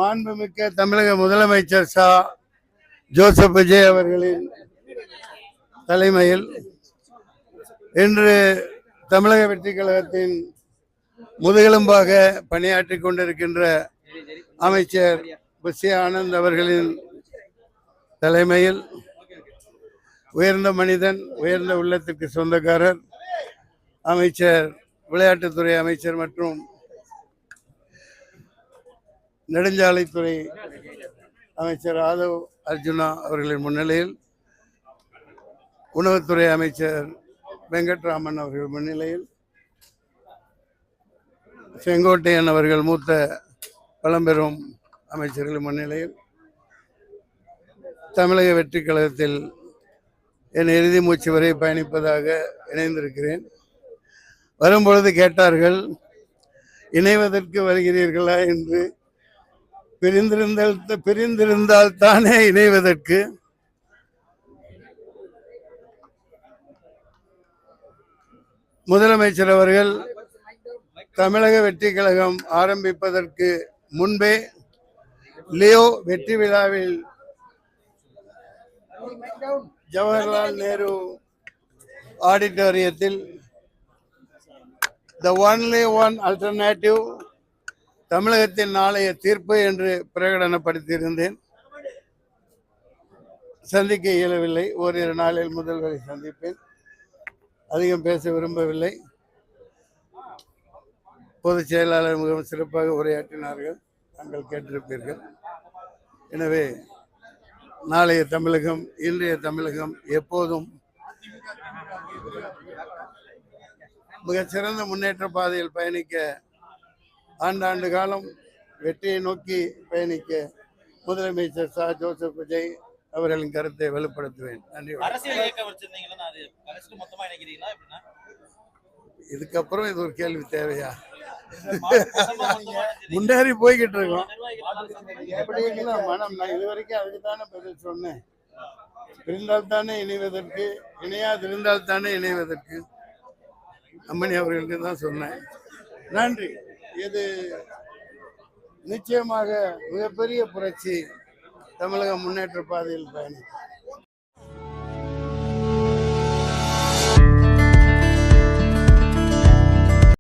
மாண்புமிக்க தமிழக முதலமைச்சர் ஜோசப் விஜய் அவர்களின் தலைமையில் இன்று தமிழக வெற்றி கழகத்தின் முதுகெலும்பாக பணியாற்றிக் கொண்டிருக்கின்ற அமைச்சர் புஷி ஆனந்த் அவர்களின் தலைமையில் உயர்ந்த மனிதன், உயர்ந்த உள்ளத்திற்கு சொந்தக்காரர், அமைச்சர், விளையாட்டுத்துறை அமைச்சர் மற்றும் நெடுஞ்சாலைத்துறை அமைச்சர் ஆதவ் அர்ஜுனா அவர்களின் முன்னிலையில், உணவுத்துறை அமைச்சர் வெங்கட்ராமன் அவர்கள் முன்னிலையில், செங்கோட்டையன் அவர்கள் மூத்த பழம்பெரும் அமைச்சர்கள் முன்னிலையில் தமிழக வெற்றி கழகத்தில் என் இறுதி மூச்சு வரை பயணிப்பதாக இணைந்திருக்கிறேன். வரும்பொழுது கேட்டார்கள், இணைவதற்கு வருகிறீர்களா என்று. பிரிந்திருந்தால் தானே இணைவதற்கு. முதலமைச்சர் அவர்கள் தமிழக வெற்றி கழகம் ஆரம்பிப்பதற்கு முன்பே லியோ வெற்றி விழாவில் Jawaharlal Nehru ஆடிட்டோரியத்தில் the only one alternative தமிழகத்தின் நாளைய தீர்ப்பு என்று பிரகடனப்படுத்தியிருந்தேன். சந்திக்க இயலவில்லை. ஓரிரு நாளில் முதல்வரை சந்திப்பேன். அதிகம் பேச விரும்பவில்லை. பொதுச் செயலாளர் மிகவும் சிறப்பாக உரையாற்றினார்கள், தாங்கள் கேட்டிருப்பீர்கள். எனவே நாளைய தமிழகம், இன்றைய தமிழகம் எப்போதும் மிகச்சிறந்த முன்னேற்ற பாதையில் பயணிக்க, ஆண்டாண்டு காலம் வெற்றியை நோக்கி பயணிக்க முதலமைச்சர் ஜோசப் விஜய் அவர்களின் கருத்தை வலுப்படுத்துவேன். நன்றி. இதுக்கப்புறம் இது ஒரு கேள்வி தேவையா? முன்னேறி போய்கிட்டு இருக்கோம். எப்படி மனம், நான் இதுவரைக்கும் அதுக்கு தானே பதில் சொன்னேன். பிரிந்தால் தானே இணைவதற்கு, இணையாதிருந்தால் தானே இணைவதற்கு. அம்மணி அவர்களுக்கு தான் சொன்னேன். நன்றி. இது நிச்சயமாக மிகப்பெரிய புரட்சி. தமிழக முன்னேற்ற பாதையில் பயணிக்கும்.